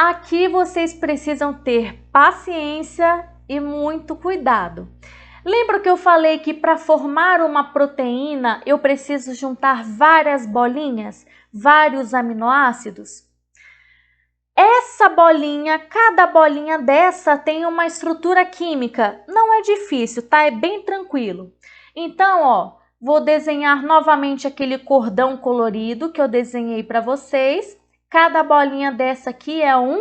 Aqui vocês precisam ter paciência e muito cuidado. Lembra que eu falei que para formar uma proteína eu preciso juntar várias bolinhas, vários aminoácidos? Essa bolinha, cada bolinha dessa tem uma estrutura química. Não é difícil, tá? É bem tranquilo. Então, ó, vou desenhar novamente aquele cordão colorido que eu desenhei para vocês. Cada bolinha dessa aqui é um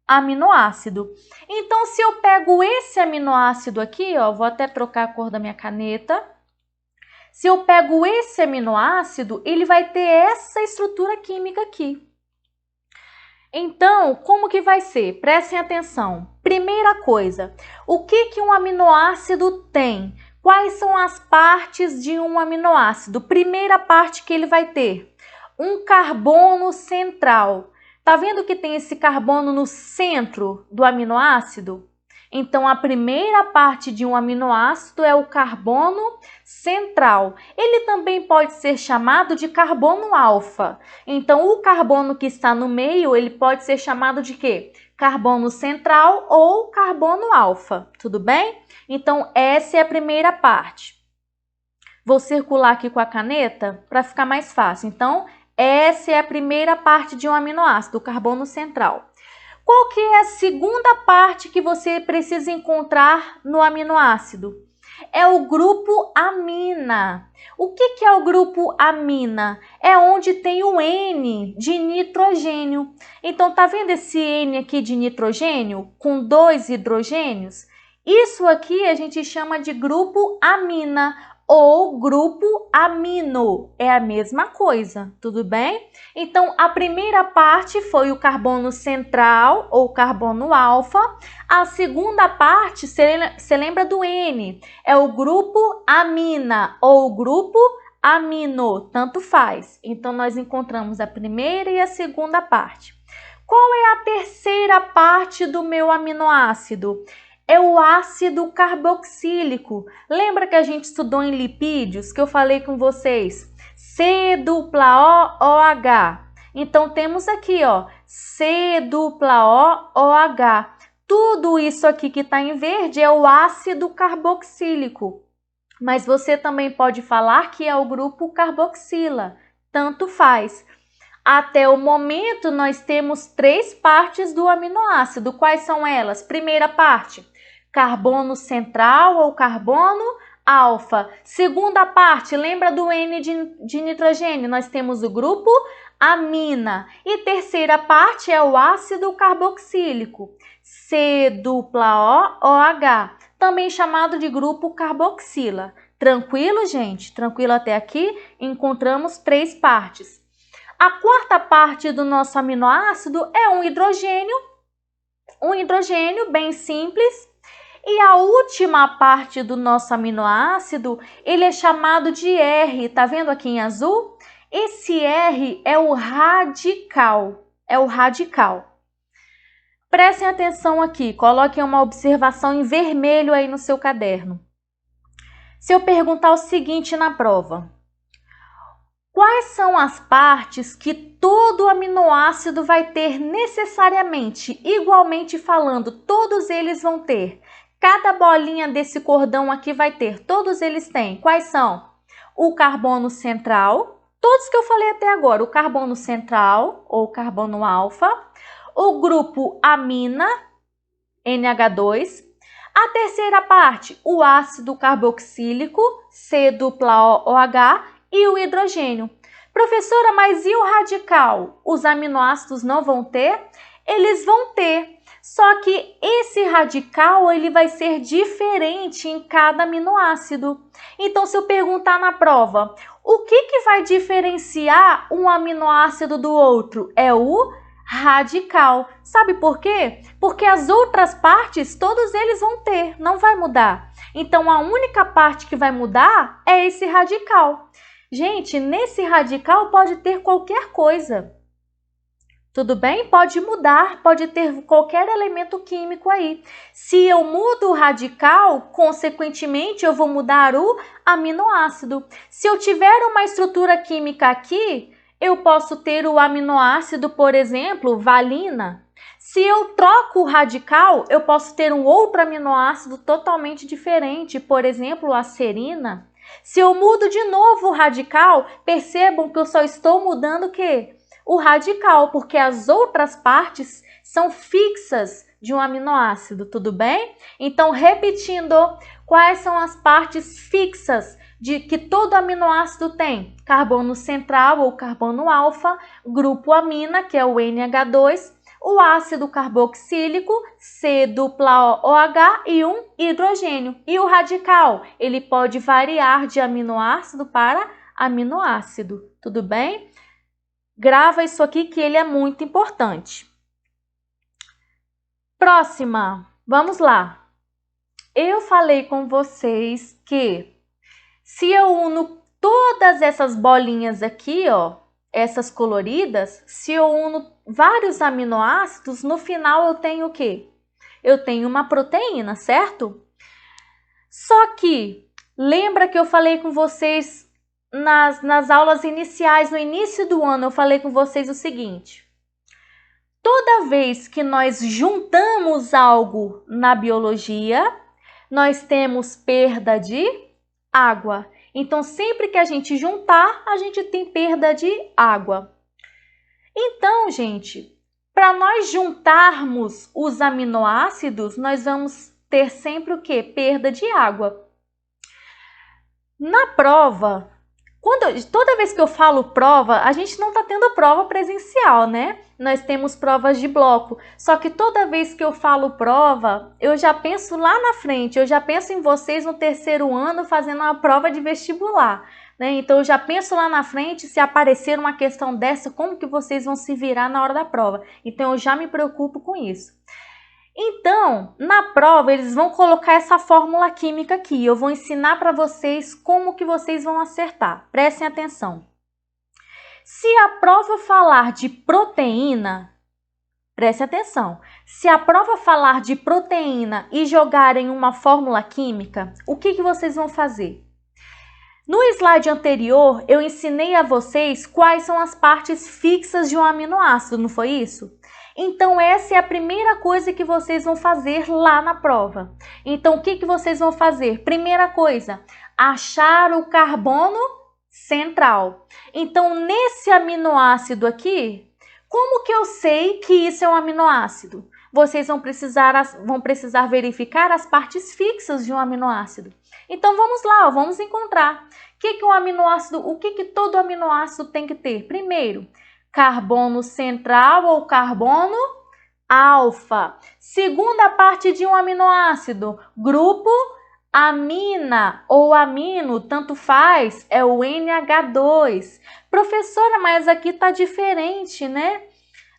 aminoácido. Então, se eu pego esse aminoácido aqui, ó, vou até trocar a cor da minha caneta. Se eu pego esse aminoácido, ele vai ter essa estrutura química aqui. Então, como que vai ser? Prestem atenção. Primeira coisa, o que um aminoácido tem? Quais são as partes de um aminoácido? Primeira parte que ele vai ter, um carbono central. Tá vendo que tem esse carbono no centro do aminoácido? Então, a primeira parte de um aminoácido é o carbono central. Ele também pode ser chamado de carbono alfa. Então, o carbono que está no meio, ele pode ser chamado de quê? Carbono central ou carbono alfa, tudo bem? Então, essa é a primeira parte. Vou circular aqui com a caneta para ficar mais fácil. Então, essa é a primeira parte de um aminoácido, o carbono central. Qual que é a segunda parte que você precisa encontrar no aminoácido? É o grupo amina. O que é o grupo amina? É onde tem o N de nitrogênio. Então, tá vendo esse N aqui de nitrogênio com 2 hidrogênios? Isso aqui a gente chama de grupo amina ou grupo amino. É a mesma coisa, tudo bem? Então, a primeira parte foi o carbono central ou carbono alfa. A segunda parte, você lembra do N, é o grupo amina ou grupo amino, tanto faz. Então, nós encontramos a primeira e a segunda parte. Qual é a terceira parte do meu aminoácido? É o ácido carboxílico. Lembra que a gente estudou em lipídios, que eu falei com vocês? C-O-O-H. Então, temos aqui, ó, C-O-O-H. Tudo isso aqui que está em verde é o ácido carboxílico. Mas você também pode falar que é o grupo carboxila. Tanto faz. Até o momento, nós temos 3 partes do aminoácido. Quais são elas? Primeira parte, carbono central ou carbono alfa. Segunda parte, lembra do N de nitrogênio? Nós temos o grupo amina. E terceira parte é o ácido carboxílico, C-O-O-H, também chamado de grupo carboxila. Tranquilo, gente? Tranquilo até aqui? Encontramos 3 partes. A quarta parte do nosso aminoácido é um hidrogênio bem simples. E a última parte do nosso aminoácido, ele é chamado de R, tá vendo aqui em azul? Esse R é o radical, Prestem atenção aqui, coloquem uma observação em vermelho aí no seu caderno. Se eu perguntar o seguinte na prova: quais são as partes que todo aminoácido vai ter necessariamente, igualmente falando, todos eles vão ter? Cada bolinha desse cordão aqui vai ter, todos eles têm. Quais são? O carbono central, todos que eu falei até agora, o carbono central ou carbono alfa, o grupo amina, NH2, a terceira parte, o ácido carboxílico, C-O-O-H, e o hidrogênio. Professora, mas e o radical? Os aminoácidos não vão ter? Eles vão ter. Só que esse radical ele vai ser diferente em cada aminoácido. Então, se eu perguntar na prova, o que vai diferenciar um aminoácido do outro? É o radical. Sabe por quê? Porque as outras partes, todos eles vão ter, não vai mudar. Então, a única parte que vai mudar é esse radical. Gente, nesse radical pode ter qualquer coisa. Tudo bem? Pode mudar, pode ter qualquer elemento químico aí. Se eu mudo o radical, consequentemente eu vou mudar o aminoácido. Se eu tiver uma estrutura química aqui, eu posso ter o aminoácido, por exemplo, valina. Se eu troco o radical, eu posso ter um outro aminoácido totalmente diferente, por exemplo, a serina. Se eu mudo de novo o radical, percebam que eu só estou mudando o quê? O radical, porque as outras partes são fixas de um aminoácido, tudo bem? Então, repetindo, quais são as partes fixas de que todo aminoácido tem? Carbono central ou carbono alfa, grupo amina, que é o NH2, o ácido carboxílico, C-OH e um hidrogênio. E o radical? Ele pode variar de aminoácido para aminoácido, tudo bem? Grava isso aqui que ele é muito importante. Próxima, vamos lá. Eu falei com vocês que se eu uno todas essas bolinhas aqui, ó, essas coloridas, se eu uno vários aminoácidos, no final eu tenho o quê? Eu tenho uma proteína, certo? Só que, lembra que eu falei com vocês nas aulas iniciais, no início do ano, eu falei com vocês o seguinte: toda vez que nós juntamos algo na biologia, nós temos perda de água. Então, sempre que a gente juntar, a gente tem perda de água. Então, gente, para nós juntarmos os aminoácidos, nós vamos ter sempre o quê? Perda de água. Na prova, toda vez que eu falo prova, a gente não está tendo prova presencial, né? Nós temos provas de bloco. Só que toda vez que eu falo prova, eu já penso lá na frente, eu já penso em vocês no terceiro ano fazendo uma prova de vestibular, né? Então eu já penso lá na frente, se aparecer uma questão dessa, como que vocês vão se virar na hora da prova. Então eu já me preocupo com isso. Então, na prova, eles vão colocar essa fórmula química aqui. Eu vou ensinar para vocês como que vocês vão acertar. Prestem atenção. Se a prova falar de proteína, prestem atenção. Se a prova falar de proteína e jogarem uma fórmula química, o que vocês vão fazer? No slide anterior, eu ensinei a vocês quais são as partes fixas de um aminoácido, não foi isso? Então, essa é a primeira coisa que vocês vão fazer lá na prova. Então, o que vocês vão fazer? Primeira coisa, achar o carbono central. Então, nesse aminoácido aqui, como que eu sei que isso é um aminoácido? Vocês vão precisar verificar as partes fixas de um aminoácido. Então, vamos lá, vamos encontrar. O que todo aminoácido tem que ter? Primeiro, carbono central ou carbono alfa. Segunda parte de um aminoácido, grupo amina ou amino, tanto faz, é o NH2. Professora, mas aqui tá diferente, né?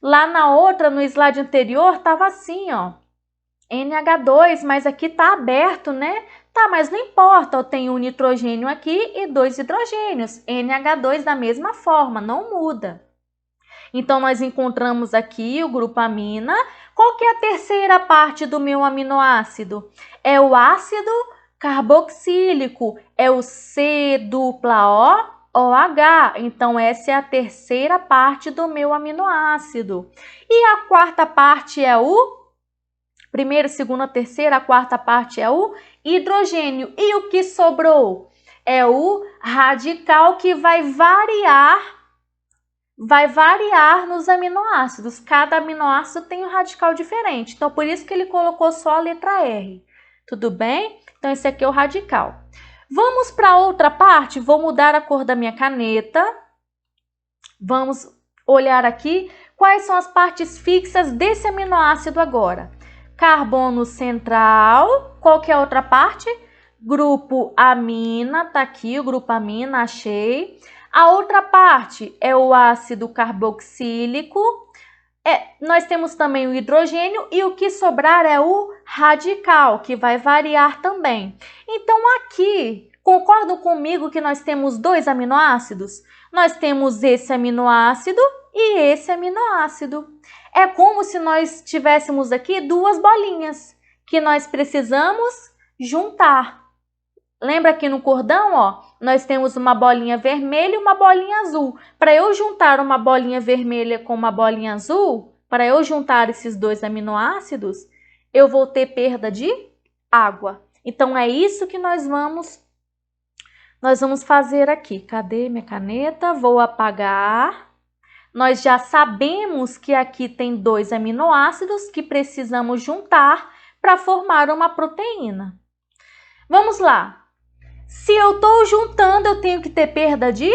Lá na outra, no slide anterior, tava assim, ó, NH2, mas aqui tá aberto, né? Tá, mas não importa, eu tenho um nitrogênio aqui e 2 hidrogênios. NH2 da mesma forma, não muda. Então, nós encontramos aqui o grupo amina. Qual que é a terceira parte do meu aminoácido? É o ácido carboxílico, é o C-OH. Então, essa é a terceira parte do meu aminoácido. E a quarta parte é o... Primeira, segunda, terceira, a quarta parte é o hidrogênio. E o que sobrou? É o radical que vai variar nos aminoácidos. Cada aminoácido tem um radical diferente. Então, por isso que ele colocou só a letra R. Tudo bem? Então, esse aqui é o radical. Vamos para outra parte. Vou mudar a cor da minha caneta. Vamos olhar aqui quais são as partes fixas desse aminoácido agora. Carbono central. Qual que é a outra parte? Grupo amina. Tá aqui o grupo amina, achei. A outra parte é o ácido carboxílico. Nós temos também o hidrogênio e o que sobrar é o radical, que vai variar também. Então, aqui, concordam comigo que nós temos 2 aminoácidos? Nós temos esse aminoácido e esse aminoácido. É como se nós tivéssemos aqui 2 bolinhas que nós precisamos juntar. Lembra aqui no cordão, ó, nós temos uma bolinha vermelha e uma bolinha azul. Para eu juntar uma bolinha vermelha com uma bolinha azul, para eu juntar esses dois aminoácidos, eu vou ter perda de água. Então, é isso que nós vamos fazer aqui. Cadê minha caneta? Vou apagar. Nós já sabemos que aqui tem dois aminoácidos que precisamos juntar para formar uma proteína. Vamos lá. Se eu estou juntando, eu tenho que ter perda de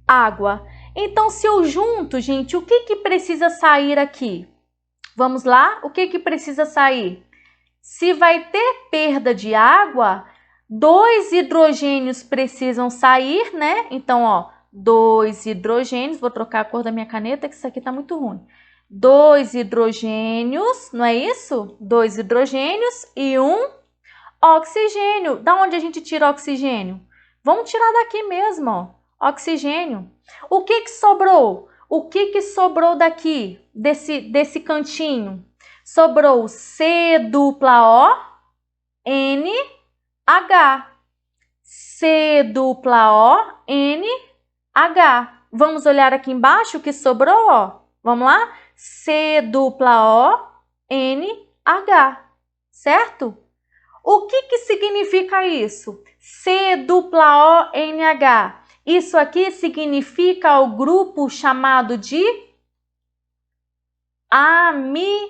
água. Então, se eu junto, gente, o que precisa sair aqui? Vamos lá? O que precisa sair? Se vai ter perda de água, 2 hidrogênios precisam sair, né? Então, ó, 2 hidrogênios, vou trocar a cor da minha caneta, que isso aqui tá muito ruim. 2 hidrogênios, não é isso? 2 hidrogênios e 1 oxigênio. Da onde a gente tira oxigênio? Vamos tirar daqui mesmo, ó. Oxigênio. O que sobrou? O que sobrou daqui, desse cantinho? Sobrou C dupla O, N, H. C dupla O, N, H. Vamos olhar aqui embaixo o que sobrou, ó. Vamos lá? C dupla O, N, H. Certo? O que significa isso? C dupla O, N, H. Isso aqui significa o grupo chamado de amida.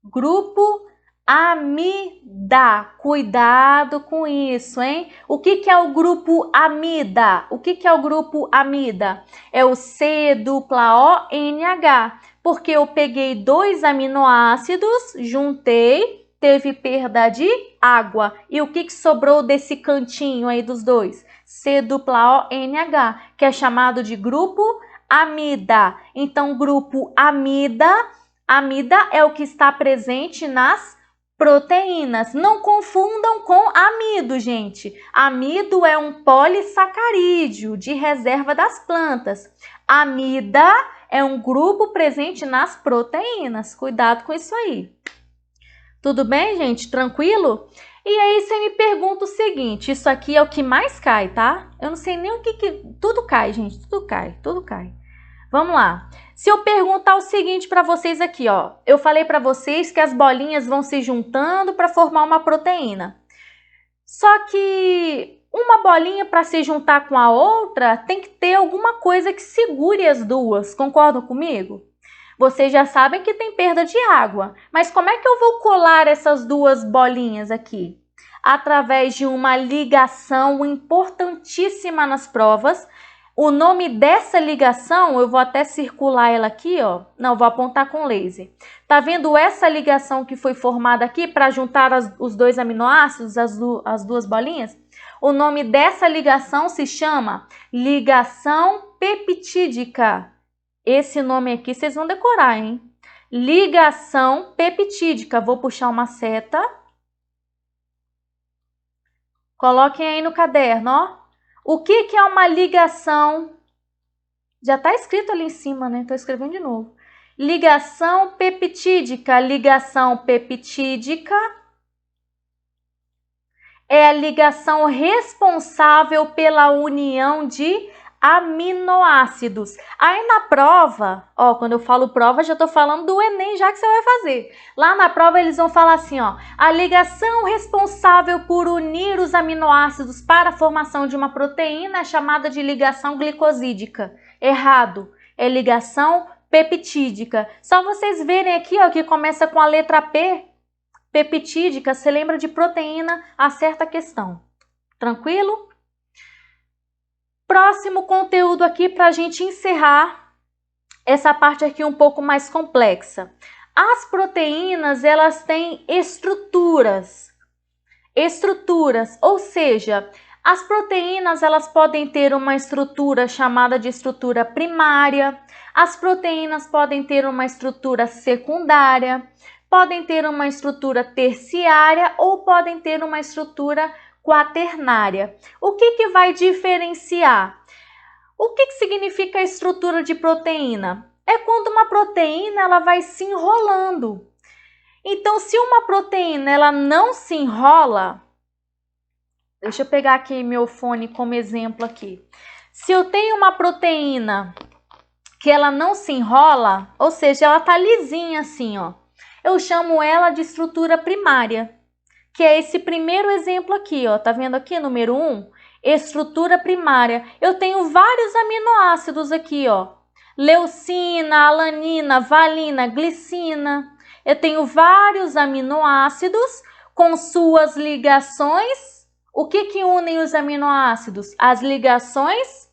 Grupo amida. Cuidado com isso, hein? O que é o grupo amida? O que é o grupo amida? É o C dupla O, N, H. Porque eu peguei 2 aminoácidos, juntei, teve perda de água. E o que sobrou desse cantinho aí dos dois? C dupla O, N, H, que é chamado de grupo amida. Então, grupo amida é o que está presente nas proteínas. Não confundam com amido, gente. Amido é um polissacarídeo de reserva das plantas. Amida é um grupo presente nas proteínas. Cuidado com isso aí. Tudo bem, gente? Tranquilo? E aí você me pergunta o seguinte, isso aqui é o que mais cai, tá? Eu não sei nem o que... Tudo cai, gente, tudo cai. Vamos lá. Se eu perguntar o seguinte para vocês aqui, ó. Eu falei para vocês que as bolinhas vão se juntando para formar uma proteína. Só que uma bolinha para se juntar com a outra tem que ter alguma coisa que segure as duas. Concordam comigo? Vocês já sabem que tem perda de água. Mas como é que eu vou colar essas duas bolinhas aqui? Através de uma ligação importantíssima nas provas. O nome dessa ligação, eu vou até circular ela aqui, ó. Não, vou apontar com laser. Tá vendo essa ligação que foi formada aqui para juntar os dois aminoácidos, as duas bolinhas? O nome dessa ligação se chama ligação peptídica. Esse nome aqui vocês vão decorar, hein? Ligação peptídica. Vou puxar uma seta. Coloquem aí no caderno, ó. O que é uma ligação? Já está escrito ali em cima, né? Estou escrevendo de novo. Ligação peptídica. Ligação peptídica é a ligação responsável pela união de aminoácidos. Aí na prova, ó, quando eu falo prova, já tô falando do Enem já que você vai fazer. Lá na prova eles vão falar assim, ó, a ligação responsável por unir os aminoácidos para a formação de uma proteína é chamada de ligação glicosídica. Errado, é ligação peptídica. Só vocês verem aqui, ó, que começa com a letra P, peptídica, você lembra de proteína, acerta a questão. Tranquilo? Próximo conteúdo aqui para a gente encerrar essa parte aqui um pouco mais complexa. As proteínas, elas têm estruturas, ou seja, as proteínas elas podem ter uma estrutura chamada de estrutura primária, as proteínas podem ter uma estrutura secundária, podem ter uma estrutura terciária ou podem ter uma estrutura quaternária. O que vai diferenciar? O que significa a estrutura de proteína? É quando uma proteína ela vai se enrolando. Então, se uma proteína ela não se enrola, deixa eu pegar aqui meu fone como exemplo aqui. Se eu tenho uma proteína que ela não se enrola, ou seja, ela tá lisinha assim, ó. Eu chamo ela de estrutura primária, que é esse primeiro exemplo aqui, ó. Tá vendo aqui, número 1? Estrutura primária. Eu tenho vários aminoácidos aqui, ó. Leucina, alanina, valina, glicina. Eu tenho vários aminoácidos com suas ligações. O que unem os aminoácidos? As ligações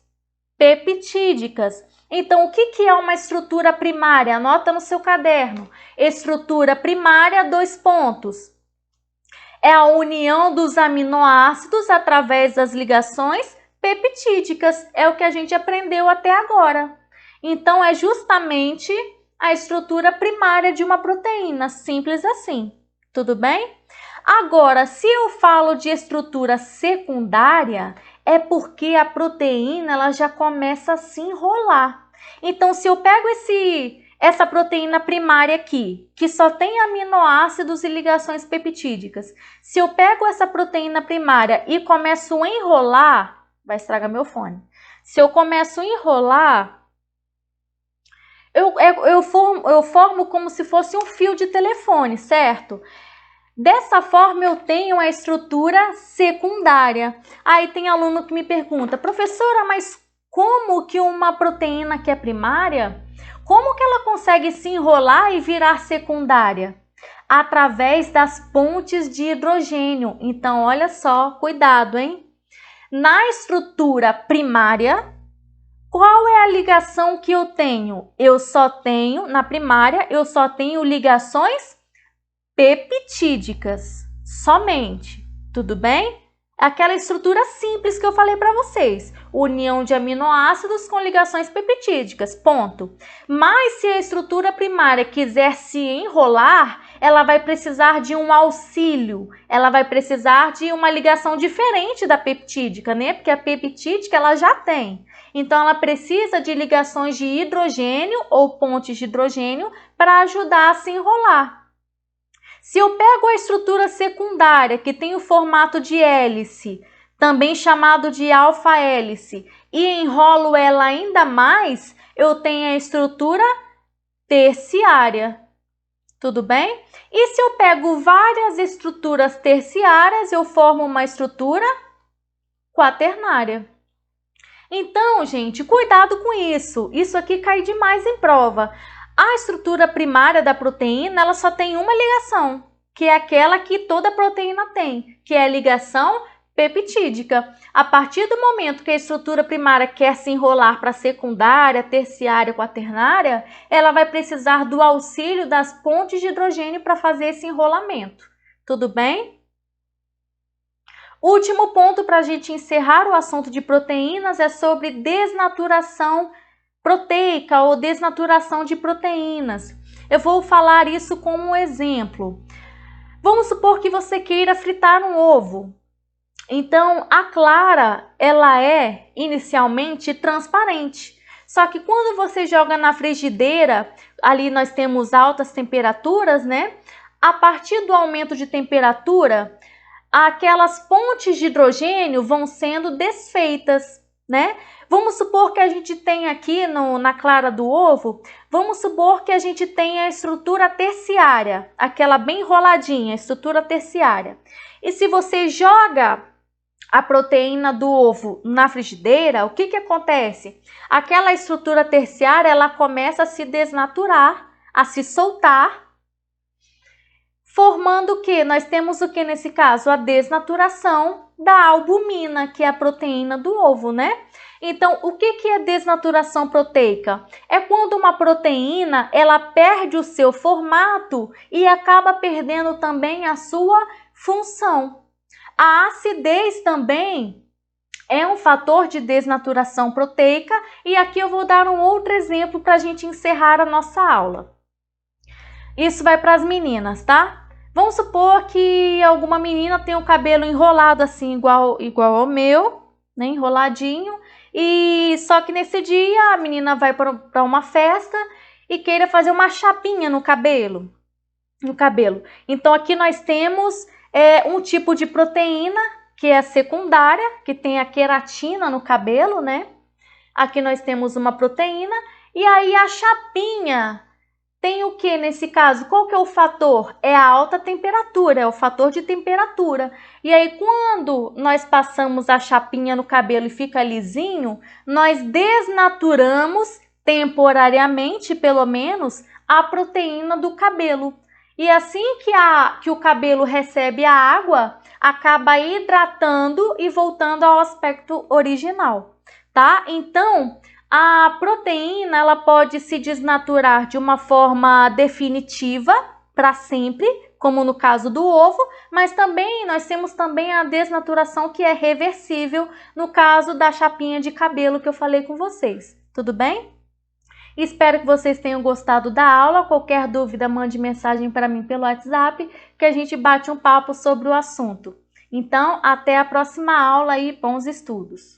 peptídicas. Então, o que é uma estrutura primária? Anota no seu caderno. Estrutura primária, 2 pontos. É a união dos aminoácidos através das ligações peptídicas. É o que a gente aprendeu até agora. Então, é justamente a estrutura primária de uma proteína. Simples assim. Tudo bem? Agora, se eu falo de estrutura secundária, é porque a proteína ela já começa a se enrolar. Então, se eu pego essa proteína primária aqui, que só tem aminoácidos e ligações peptídicas, se eu pego essa proteína primária e começo a enrolar, vai estragar meu fone. Se eu começo a enrolar, eu formo como se fosse um fio de telefone, certo? Dessa forma, eu tenho a estrutura secundária. Aí tem aluno que me pergunta, professora, mas como que uma proteína que é primária, como que ela consegue se enrolar e virar secundária? Através das pontes de hidrogênio. Então, olha só, cuidado, hein? Na estrutura primária, qual é a ligação que eu tenho? Na primária, eu só tenho ligações peptídicas, somente, tudo bem? Aquela estrutura simples que eu falei para vocês, união de aminoácidos com ligações peptídicas, ponto. Mas se a estrutura primária quiser se enrolar, ela vai precisar de um auxílio, ela vai precisar de uma ligação diferente da peptídica, né? Porque a peptídica ela já tem. Então, ela precisa de ligações de hidrogênio ou pontes de hidrogênio para ajudar a se enrolar. Se eu pego a estrutura secundária, que tem o formato de hélice, também chamado de alfa-hélice, e enrolo ela ainda mais, eu tenho a estrutura terciária. Tudo bem? E se eu pego várias estruturas terciárias, eu formo uma estrutura quaternária. Então, gente, cuidado com isso. Isso aqui cai demais em prova. A estrutura primária da proteína, ela só tem uma ligação, que é aquela que toda proteína tem, que é a ligação peptídica. A partir do momento que a estrutura primária quer se enrolar para secundária, terciária, quaternária, ela vai precisar do auxílio das pontes de hidrogênio para fazer esse enrolamento. Tudo bem? Último ponto para a gente encerrar o assunto de proteínas é sobre desnaturação proteica ou desnaturação de proteínas. Eu vou falar isso como um exemplo. Vamos supor que você queira fritar um ovo. Então, a clara, ela é inicialmente transparente. Só que quando você joga na frigideira, ali nós temos altas temperaturas, né? A partir do aumento de temperatura, aquelas pontes de hidrogênio vão sendo desfeitas, né? Vamos supor que a gente tem aqui na clara do ovo, vamos supor que a gente tenha a estrutura terciária, aquela bem enroladinha, estrutura terciária. E se você joga a proteína do ovo na frigideira, o que acontece? Aquela estrutura terciária, ela começa a se desnaturar, a se soltar, formando o que? Nós temos o que nesse caso? A desnaturação da albumina, que é a proteína do ovo, né? Então, o que é desnaturação proteica? É quando uma proteína ela perde o seu formato e acaba perdendo também a sua função. A acidez também é um fator de desnaturação proteica e aqui eu vou dar um outro exemplo para a gente encerrar a nossa aula. Isso vai para as meninas, tá? Vamos supor que alguma menina tem o cabelo enrolado assim, igual ao meu, né? Enroladinho. E só que nesse dia a menina vai para uma festa e queira fazer uma chapinha no cabelo. Então aqui nós temos um tipo de proteína que é a secundária, que tem a queratina no cabelo, né? Aqui nós temos uma proteína E aí a chapinha tem o que nesse caso? Qual que é o fator? É a alta temperatura, é o fator de temperatura. E aí quando nós passamos a chapinha no cabelo e fica lisinho, nós desnaturamos temporariamente, pelo menos, a proteína do cabelo. E assim que o cabelo recebe a água, acaba hidratando e voltando ao aspecto original, tá? Então, a proteína ela pode se desnaturar de uma forma definitiva para sempre, como no caso do ovo, mas também nós temos também a desnaturação que é reversível no caso da chapinha de cabelo que eu falei com vocês. Tudo bem? Espero que vocês tenham gostado da aula. Qualquer dúvida, mande mensagem para mim pelo WhatsApp que a gente bate um papo sobre o assunto. Então, até a próxima aula e bons estudos!